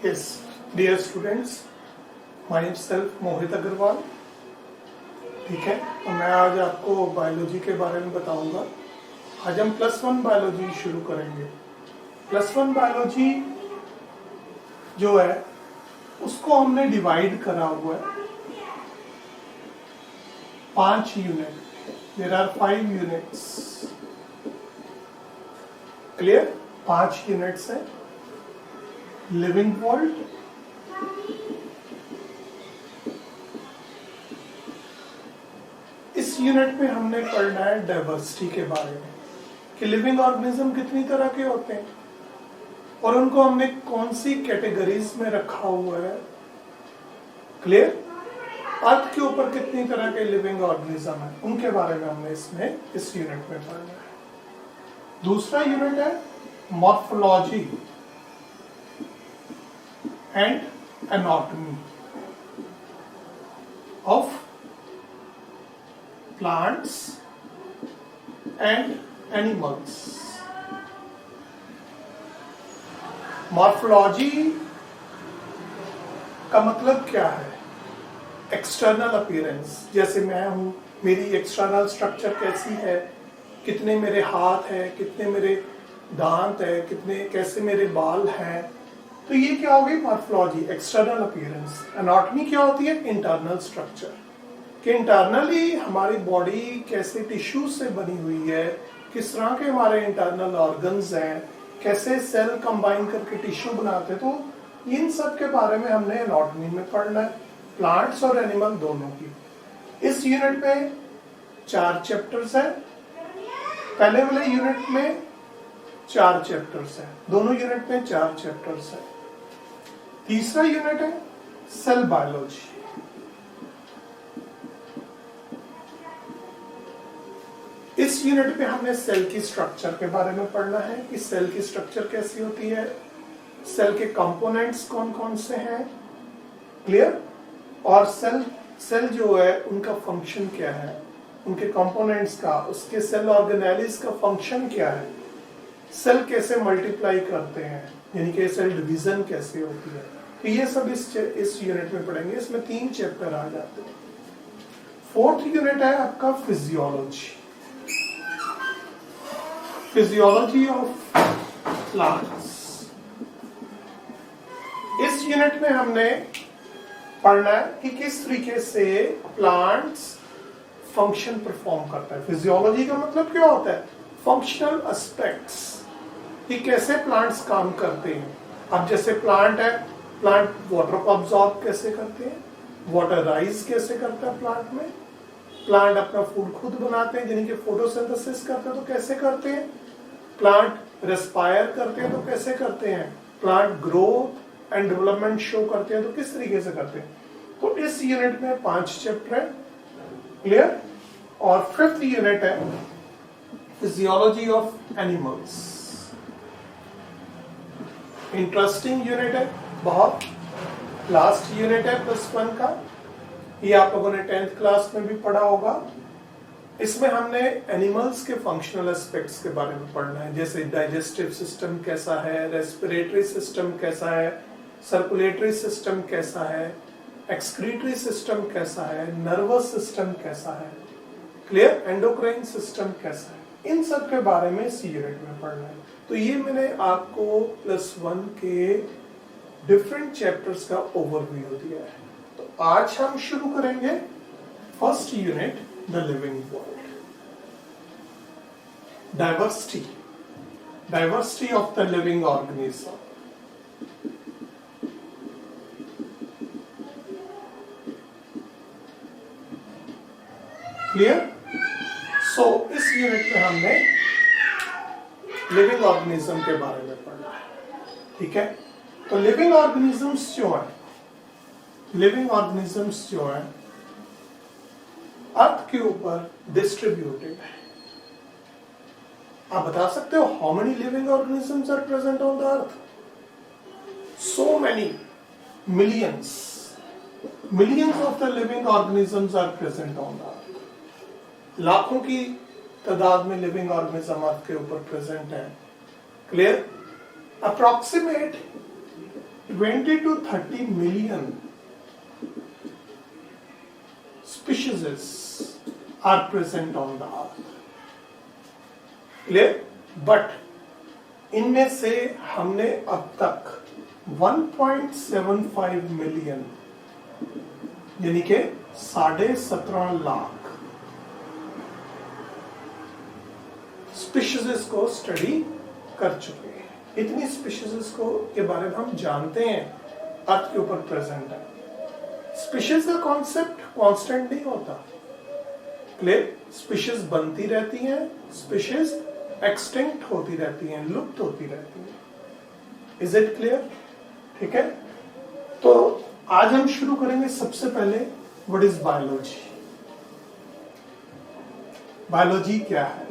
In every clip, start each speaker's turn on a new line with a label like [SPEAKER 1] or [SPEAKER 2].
[SPEAKER 1] Yes, dear students, myself Mohit Agarwal. ठीक है, तो मैं आज आपको बायोलॉजी के बारे में बताऊंगा। आज हम +1 बायोलॉजी शुरू करेंगे। +1 बायोलॉजी जो है उसको हमने डिवाइड करा हुआ है 5 unit. There are 5 units. Clear? 5 units है। लिविंग वर्ल्ड, इस यूनिट में हमने पढ़ना है डाइवर्सिटी के बारे में कि लिविंग ऑर्गेनिज्म कितनी तरह के होते हैं और उनको हमने कौन सी कैटेगरीज में रखा हुआ है। क्लियर? अर्थ के ऊपर कितनी तरह के लिविंग ऑर्गेनिज्म है उनके बारे में हमने इस यूनिट में पढ़ना है। दूसरा यूनिट है morphology and anatomy of plants and animals. Morphology का मतलब क्या है? एक्सटर्नल अपीयरेंस, जैसे मैं हूं, मेरी एक्सटर्नल स्ट्रक्चर कैसी है, कितने मेरे हाथ हैं, कितने मेरे दांत है, कैसे मेरे बाल हैं, तो ये क्या होगी? Morphology, external appearance. एनाटॉमी क्या होती है? इंटरनल स्ट्रक्चर, कि इंटरनली हमारी बॉडी कैसे टिश्यू से बनी हुई है, किस तरह के हमारे इंटरनल ऑर्गन्स हैं, कैसे सेल कंबाइन करके टिश्यू बनाते हैं, तो इन सब के बारे में हमने एनाटॉमी में पढ़ना है, प्लांट्स और एनिमल दोनों की। इस यूनिट में 4 चैप्टर्स है। पहले वाले यूनिट में 4 चैप्टर्स है, दोनों यूनिट में 4 चैप्टर्स है। तीसरा यूनिट है सेल बायोलॉजी। इस यूनिट में हमने सेल की स्ट्रक्चर के बारे में पढ़ना है कि सेल की स्ट्रक्चर कैसी होती है, सेल के कंपोनेंट्स कौन कौन से हैं। क्लियर? और सेल जो है उनका फंक्शन क्या है, उनके कंपोनेंट्स का, उसके सेल ऑर्गेनेलिस का फंक्शन क्या है, सेल कैसे मल्टीप्लाई करते हैं, यानी कि सेल डिवीजन कैसे होती है, तो ये सब इस यूनिट में पढ़ेंगे। इसमें 3 चैप्टर आ जाते हैं। 4th यूनिट है आपका फिजियोलॉजी, फिजियोलॉजी ऑफ प्लांट्स। इस यूनिट में हमने पढ़ना है कि किस तरीके से प्लांट्स फंक्शन परफॉर्म करता है। फिजियोलॉजी का मतलब क्या होता है? फंक्शनल एस्पेक्ट्स, कि कैसे प्लांट्स काम करते हैं। अब जैसे प्लांट है, प्लांट वाटर को अब्सॉर्ब कैसे करते हैं, वाटर राइज कैसे करता है प्लांट में, प्लांट अपना फूड खुद बनाते हैं, यानी कि फोटोसिंथेसिस करते हैं तो कैसे करते हैं, प्लांट रेस्पायर करते हैं तो कैसे करते हैं, plant growth and development show करते हैं तो किस तरीके से करते हैं। तो इस यूनिट में 5 चैप्टर है। क्लियर? और 5th यूनिट है physiology of animals. Interesting unit है बहुत। लास्ट यूनिट है +1 का, ये आप लोगों ने 10th क्लास में भी पढ़ा होगा। इसमें हमने एनिमल्स के फंक्शनल एस्पेक्ट्स के बारे में पढ़ना है, जैसे डाइजेस्टिव सिस्टम कैसा है, रेस्पिरेटरी सिस्टम कैसा है, सर्कुलेटरी सिस्टम कैसा है, एक्सक्रीटरी सिस्टम कैसा है, नर्वस सिस्टम कैसा है, क्लियर, एंडोक्राइन सिस्टम कैसा है, इन सब के बारे में इस यूनिट में पढ़ना है। तो ये मैंने आपको +1 के डिफरेंट चैप्टर्स का ओवरव्यू दिया है। तो आज हम शुरू करेंगे 1st unit, the living world. Diversity of the living organism. Clear? So इस यूनिट में हमने लिविंग ऑर्गेनिज्म के बारे में पढ़ना है। ठीक है? तो लिविंग ऑर्गेनिजम्स जो है अर्थ के ऊपर डिस्ट्रीब्यूटेड है। आप बता सकते हो how many living organisms are present on the earth? So many, millions of the living organisms are present on the earth. लाखों की तादाद में लिविंग ऑर्गेनिज्म अर्थ के ऊपर प्रेजेंट है। Clear? Approximate 20 to 30 million species are present on the earth. Clear? But इनमें से हमने अब तक 1.75 मिलियन यानी कि 17.5 लाख स्पीशीज को स्टडी कर चुके हैं। इतनी स्पीशीज को के बारे में हम जानते हैं अर्थ के ऊपर प्रेजेंट है। स्पीशीज का कॉन्सेप्ट कांस्टेंट नहीं होता। क्लियर? स्पीशीज बनती रहती हैं, स्पीशीज एक्सटिंक्ट होती रहती हैं, लुप्त होती रहती हैं। Is it clear? ठीक है, तो आज हम शुरू करेंगे सबसे पहले व्हाट इज बायोलॉजी। बायोलॉजी क्या है,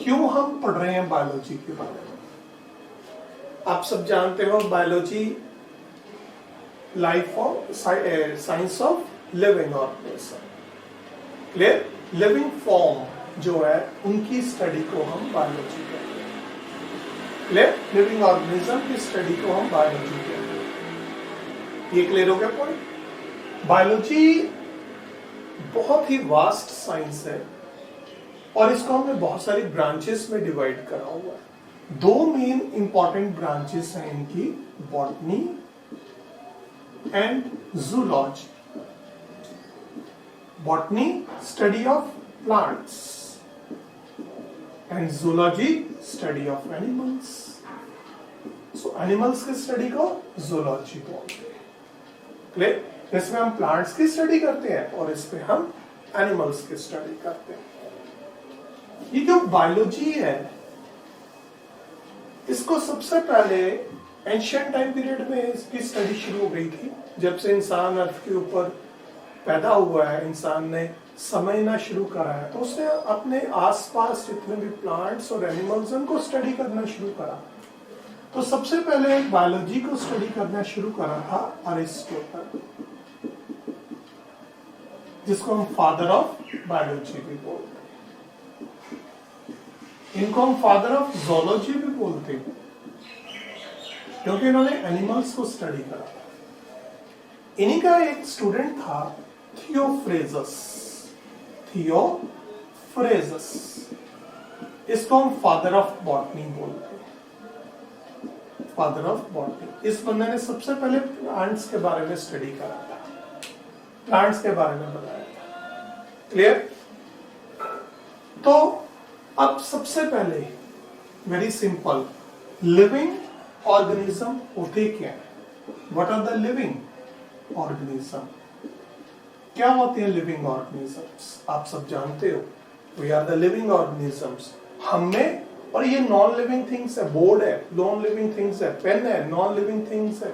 [SPEAKER 1] क्यों हम पढ़ रहे हैं बायोलॉजी के बारे में। आप सब जानते हो biology life of science of living organism. Clear? Living form जो है उनकी स्टडी को हम बायोलॉजी कहते हैं। क्लियर? लिविंग ऑर्गेनिज्म की स्टडी को हम बायोलॉजी कहते हैं। ये क्लियर हो गया पॉइंट? बायोलॉजी बहुत ही वास्ट साइंस है और इसको हमने बहुत सारी ब्रांचेस में डिवाइड करा हुआ है। दो मेन इंपॉर्टेंट ब्रांचेस हैं इनकी, botany and zoology. Botany study of plants and zoology study of animals. So animals की स्टडी को जूलॉजी बोलते हैं। क्लियर? इसमें हम प्लांट्स की स्टडी करते हैं और इसमें हम एनिमल्स की स्टडी करते हैं। ये जो बायोलॉजी है इसको सबसे पहले एंशिएंट टाइम पीरियड में इसकी स्टडी शुरू हो गई थी। जब से इंसान अर्थ के ऊपर पैदा हुआ है, इंसान ने समझना शुरू करा है, तो उसने अपने आसपास जितने भी प्लांट्स और एनिमल्स उनको स्टडी करना शुरू करा। तो सबसे पहले बायोलॉजी को स्टडी करना शुरू करा था अरिस्टोटल, जिसको हम फादर ऑफ बायोलॉजी भी बोलते हैं। इनको हम फादर ऑफ ज़ूलॉजी भी बोलते हैं क्योंकि इन्होंने एनिमल्स को स्टडी करा था। इन्हीं का एक स्टूडेंट था थियोफ्रेजस। थियोफ्रेजस, इसको हम फादर ऑफ बॉटनी बोलते हैं। Father of botany. इस बंदे ने सबसे पहले प्लांट्स के बारे में स्टडी करा था, प्लांट्स के बारे में बताया था। क्लियर? तो अब सबसे पहले वेरी सिंपल, लिविंग ऑर्गेनिज्म होते क्या है? What are the living organism? क्या होते हैं लिविंग ऑर्गेनिजम्स? आप सब जानते हो, we are the living organisms. हमें, और ये नॉन लिविंग थिंग्स है, बोर्ड है नॉन लिविंग थिंग्स है, पेन है नॉन लिविंग थिंग्स है।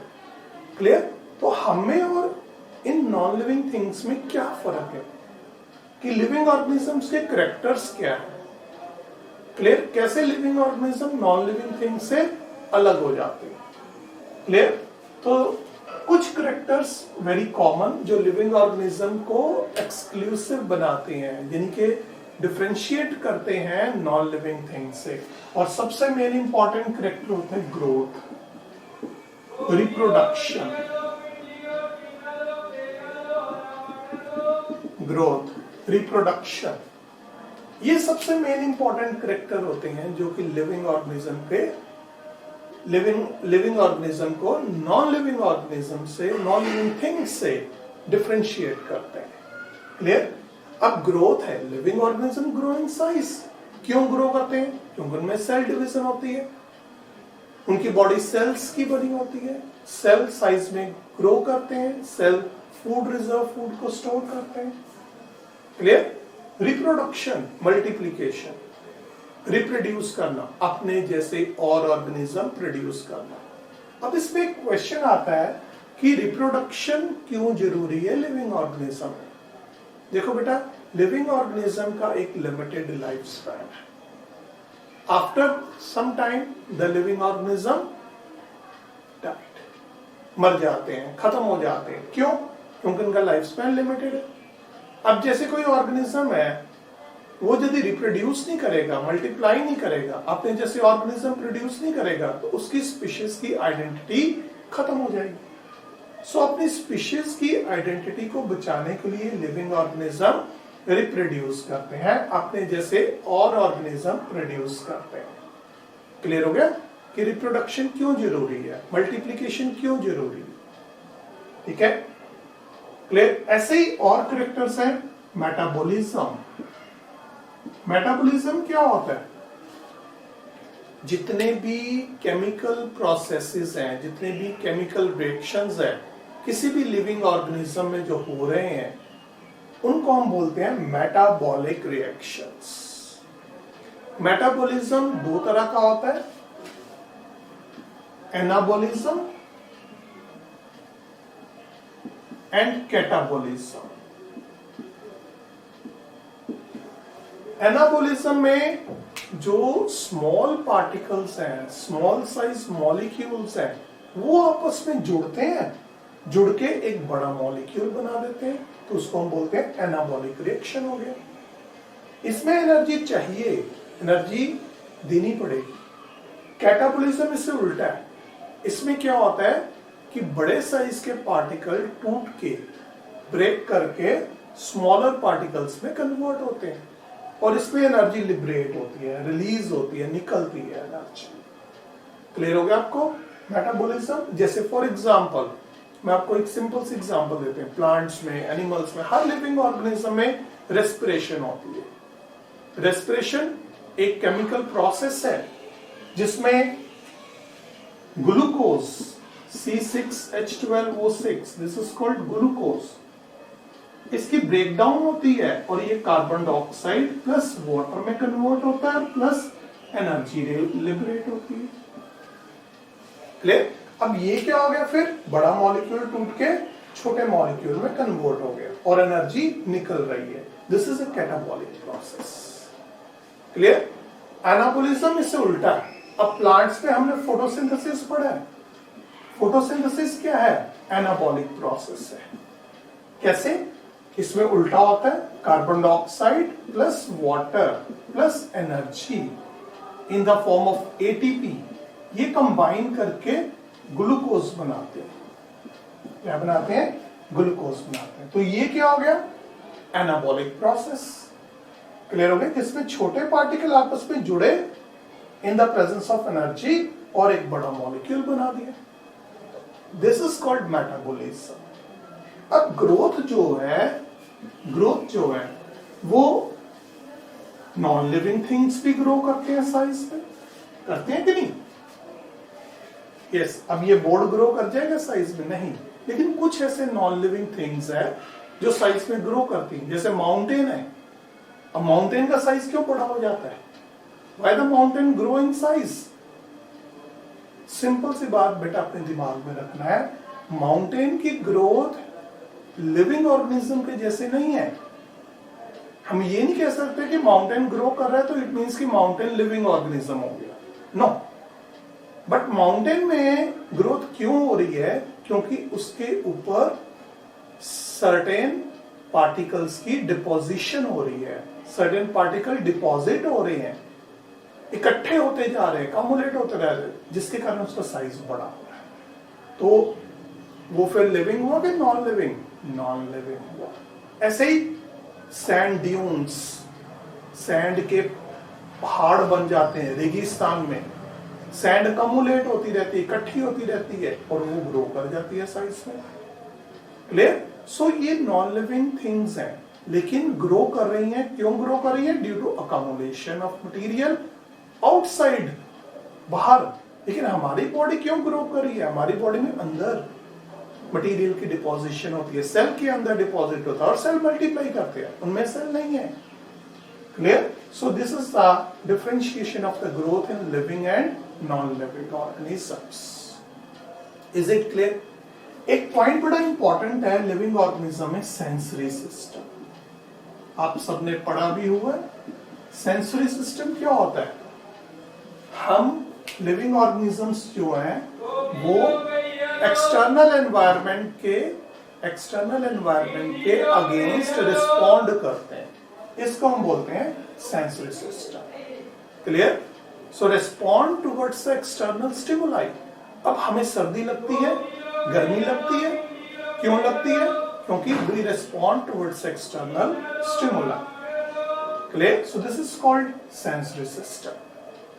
[SPEAKER 1] क्लियर? तो हमें और इन नॉन लिविंग थिंग्स में क्या फर्क है कि लिविंग ऑर्गेनिजम्स के कैरेक्टर्स क्या है? क्लियर? कैसे living organism non living thing से अलग हो जाते हैं? क्लियर? तो कुछ कैरेक्टर्स वेरी कॉमन जो लिविंग ऑर्गेनिज्म को एक्सक्लूसिव बनाते हैं, यानी कि डिफरेंशिएट करते हैं नॉन लिविंग थिंग से। और सबसे मेन इंपॉर्टेंट कैरेक्टर होता है ग्रोथ, रिप्रोडक्शन। ग्रोथ, रिप्रोडक्शन, ये सबसे मेन इंपॉर्टेंट कैरेक्टर होते हैं जो कि लिविंग ऑर्गेनिज्म पे लिविंग ऑर्गेनिज्म को नॉन लिविंग ऑर्गेनिज्म से, नॉन लिविंग थिंग से डिफरेंशिएट करते हैं। क्लियर? अब ग्रोथ है, living organism grow in size. क्यों ग्रो करते हैं? क्योंकि उनमें सेल डिवीजन होती है, उनकी बॉडी सेल्स की बनी होती है, सेल साइज में ग्रो करते हैं, सेल फूड रिजर्व फूड को स्टोर करते हैं। क्लियर? रिप्रोडक्शन, मल्टीप्लीकेशन, रिप्रोड्यूस करना, अपने जैसे और ऑर्गेनिज्म प्रोड्यूस करना। अब इसमें एक क्वेश्चन आता है कि रिप्रोडक्शन क्यों जरूरी है लिविंग ऑर्गेनिज्म में? देखो बेटा, लिविंग ऑर्गेनिज्म का एक लिमिटेड लाइफ स्पैन है। After some time the living organism died, मर जाते हैं, खत्म हो जाते हैं। क्यों? क्योंकि उनका लाइफ स्पैन लिमिटेड है। अब जैसे कोई ऑर्गेनिज्म है, वो यदि रिप्रोड्यूस नहीं करेगा, मल्टीप्लाई नहीं करेगा, अपने जैसे ऑर्गेनिज्म प्रोड्यूस नहीं करेगा, तो उसकी स्पीशीज की आइडेंटिटी खत्म हो जाएगी। सो अपनी स्पीशीज की आइडेंटिटी को बचाने के लिए लिविंग ऑर्गेनिज्म रिप्रोड्यूस करते हैं, अपने जैसे और ऑर्गेनिज्म प्रोड्यूस करते हैं। क्लियर हो गया कि रिप्रोडक्शन क्यों जरूरी है, मल्टीप्लिकेशन क्यों जरूरी है। ठीक है, क्लियर। ऐसे ही और कैरेक्टर्स हैं। मेटाबॉलिज्म। मेटाबॉलिज्म क्या होता है? जितने भी केमिकल प्रोसेसेस हैं, जितने भी केमिकल रिएक्शंस हैं किसी भी लिविंग ऑर्गेनिज्म में जो हो रहे हैं, उनको हम बोलते हैं मेटाबॉलिक रिएक्शंस। मेटाबॉलिज्म दो तरह का होता है, एनाबॉलिज्म एंड कैटाबॉलिज्म। एनाबॉलिज्म में जो स्मॉल पार्टिकल्स हैं, स्मॉल साइज मॉलिक्यूल्स हैं, वो आपस में जुड़ते हैं, जुड़ के एक बड़ा मॉलिक्यूल बना देते हैं, तो उसको हम बोलते हैं एनाबॉलिक रिएक्शन हो गया। इसमें एनर्जी चाहिए, एनर्जी देनी पड़ेगी। कैटाबॉलिज्म इससे उल्टा है। इसमें क्या होता है कि बड़े साइज के पार्टिकल टूट के ब्रेक करके स्मॉलर पार्टिकल्स में कन्वर्ट होते हैं और इसमें एनर्जी लिबरेट होती है, रिलीज होती है, निकलती है एनर्जी। क्लियर हो गया आपको मेटाबॉलिज्म? जैसे फॉर एग्जांपल मैं आपको एक सिंपल सी एग्जांपल देते हैं। प्लांट्स में, एनिमल्स में, हर लिविंग ऑर्गेनिज्म में रेस्पिरेशन होती है। रेस्पिरेशन एक केमिकल प्रोसेस है जिसमें glucose C6H12O6, this is called glucose, इसकी ब्रेकडाउन होती है और ये कार्बन डाइऑक्साइड प्लस वाटर में कन्वर्ट होता है, प्लस एनर्जी लिबरेट होती है। क्लियर? अब ये क्या हो गया, फिर बड़ा मॉलिक्यूल टूट के छोटे मॉलिक्यूल में कन्वर्ट हो गया और एनर्जी निकल रही है। This is a catabolic process. Clear? Anabolism इससे उल्टा है। अब प्लांट्स में हमने फोटोसिंथेसिस पढ़ा है। फोटोसिंथेसिस क्या है? एनाबॉलिक प्रोसेस है। कैसे? इसमें उल्टा होता है, carbon dioxide plus water plus energy in the form of ATP, ये कंबाइन करके ग्लूकोज बनाते हैं। क्या बनाते हैं? ग्लूकोज बनाते हैं। तो ये क्या हो गया? Anabolic process. क्लियर हो गया? जिसमें छोटे पार्टिकल आपस में जुड़े in the presence of energy और एक बड़ा मॉलिक्यूल बना दिया। This is called metabolism. अब ग्रोथ जो है वो नॉन लिविंग थिंग्स भी ग्रो करते हैं, साइज में करते हैं कि नहीं? यस। अब ये बोर्ड ग्रो कर जाएगा साइज में? नहीं, लेकिन कुछ ऐसे नॉन लिविंग थिंग्स है जो साइज में ग्रो करती हैं। जैसे माउंटेन है। अब माउंटेन का साइज क्यों बड़ा हो जाता है? Why the mountain grow in size? Simple सी बात बेटा अपने दिमाग में रखना है, माउंटेन की ग्रोथ लिविंग ऑर्गेनिज्म के जैसे नहीं है। हम ये नहीं कह सकते कि माउंटेन ग्रो कर रहा है तो इट मीन्स कि माउंटेन लिविंग ऑर्गेनिज्म हो गया। नो, बट माउंटेन में ग्रोथ क्यों हो रही है? क्योंकि उसके ऊपर सर्टेन पार्टिकल्स की डिपोजिशन हो रही है, सर्टेन पार्टिकल डिपॉजिट हो रहे हैं, इकट्ठे होते जा रहे हैं, कम्युलेट होते जा रहे हैं, जिसके कारण उसका साइज बड़ा हो रहा है। तो वो फिर लिविंग हुआ कि नॉन लिविंग? नॉन लिविंग हुआ। ऐसे ही सैंड ड्यून्स, सैंड के पहाड़ बन जाते हैं रेगिस्तान में। सैंड कम्युलेट होती रहती है, इकट्ठी होती रहती है और वो ग्रो कर जाती है साइज में। क्लियर? सो ये नॉन लिविंग थिंग्स हैं, लेकिन ग्रो कर रही हैं। क्यों ग्रो कर रही है? Due to accommodation of material outside, बाहर। लेकिन हमारी बॉडी क्यों ग्रो कर रही है? हमारी बॉडी में अंदर मटेरियल की डिपोजिशन होती है, सेल के अंदर डिपॉजिट होता है और सेल मल्टीप्लाई करते हैं, उनमें सेल नहीं है। Clear? So this is the differentiation of the growth in living and non living organisms. Is it clear? एक पॉइंट बड़ा इंपॉर्टेंट है लिविंग ऑर्गेनिज्म में, सेंसरी सिस्टम। आप सबने पढ़ा भी हुआ है। सेंसरी सिस्टम क्या होता है? हम लिविंग ऑर्गेनिजम्स जो हैं वो एक्सटर्नल एनवायरनमेंट के अगेंस्ट रिस्पॉन्ड करते हैं। इसको हम बोलते हैं सेंसरी सिस्टम। क्लियर? सो रिस्पॉन्ड टुवर्ड्स एक्सटर्नल स्टिमुलाई। अब हमें सर्दी लगती है, गर्मी लगती है, क्यों लगती है? क्योंकि we respond towards external stimuli. Clear? So this is called sensory system.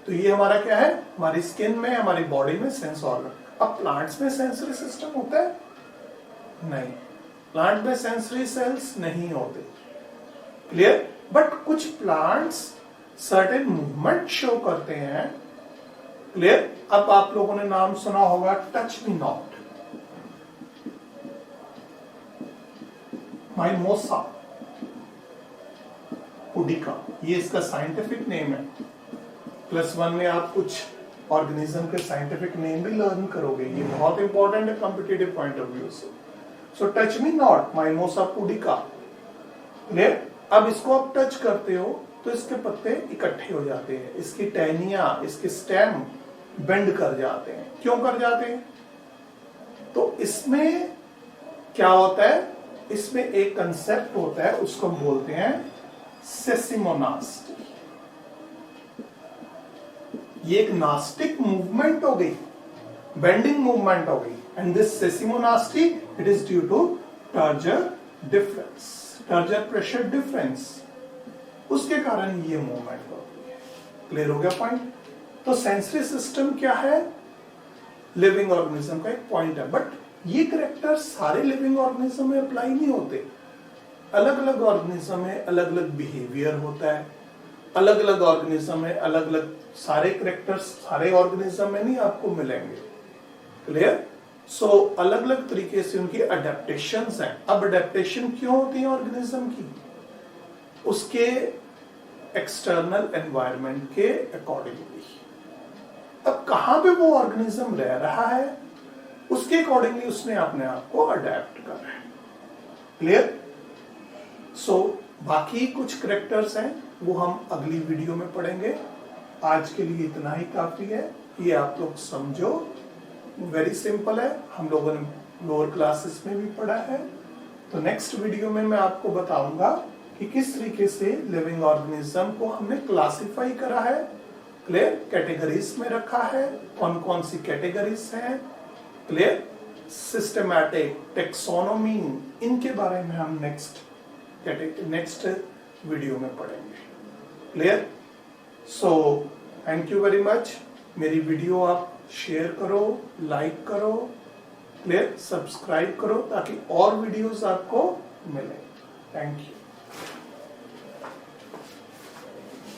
[SPEAKER 1] तो ये हमारा क्या है? हमारी स्किन में, हमारी बॉडी में सेंस ऑर्गन। अब प्लांट्स में सेंसरी सिस्टम होता है? नहीं, प्लांट में सेंसरी सेल्स नहीं होते। क्लियर? बट कुछ प्लांट्स सर्टेन मूवमेंट शो करते हैं। क्लियर? अब आप लोगों ने नाम सुना होगा touch me not, Mimosa pudica, ये इसका साइंटिफिक नेम है। +1 में आप कुछ ऑर्गेनिज्म के साइंटिफिक नेम भी लर्न करोगे, ये बहुत इंपॉर्टेंट है कॉम्पिटिटिव पॉइंट ऑफ व्यू से। So touch me not, Mimosa pudica. Clear? अब इसको आप टच करते हो तो इसके पत्ते इकट्ठे हो जाते हैं, इसकी टहनियां, इसके स्टेम बेंड कर जाते हैं। क्यों कर जाते हैं? तो इसमें क्या होता है? इसमें एक कंसेप्ट होता है, उसको हम बोलते हैं सेसिमोनास्टी। ये एक नास्टिक मूवमेंट हो गई, बेंडिंग मूवमेंट हो गई। And this seismonasty it is due to turgor difference, turgor pressure difference, उसके कारण ये मूवमेंट होती है। क्लियर हो गया पॉइंट? तो सेंसरी सिस्टम क्या है? लिविंग ऑर्गेनिज्म का एक पॉइंट है, बट ये करेक्टर सारे लिविंग ऑर्गेनिज्म में अप्लाई नहीं होते। अलग अलग ऑर्गेनिज्म में अलग अलग बिहेवियर होता है, अलग अलग ऑर्गेनिज्म में अलग अलग सारे करेक्टर्स सारे ऑर्गेनिज्म में नहीं आपको मिलेंगे। क्लियर? सो अलग अलग तरीके से उनकी अडेप्टेशंस हैं। अब अडेप्टेशन क्यों होती है ऑर्गेनिज्म की? उसके एक्सटर्नल एनवायरनमेंट के अकॉर्डिंगली। अब कहां पे वो ऑर्गेनिज्म रह रहा है उसके अकॉर्डिंगली उसने अपने आप को अडेप्ट करना है। क्लियर? सो बाकी कुछ करेक्टर्स हैं वो हम अगली वीडियो में पढ़ेंगे। आज के लिए इतना ही काफी है, ये आप लोग समझो, वेरी सिंपल है, हम लोगों ने लोअर क्लासेस में भी पढ़ा है। तो नेक्स्ट वीडियो में मैं आपको बताऊंगा कि किस तरीके से लिविंग ऑर्गेनिज्म को हमने क्लासिफाई करा है। क्लियर? कैटेगरीज में रखा है, कौन कौन सी कैटेगरीज हैं। क्लियर? सिस्टमैटिक, टेक्सोनोमी, इनके बारे में हम नेक्स्ट वीडियो में पढ़ेंगे। Clear? So thank you very much. मेरी वीडियो आप शेयर करो, लाइक करो, क्लियर? सब्सक्राइब करो ताकि और वीडियोस आपको मिले। Thank you.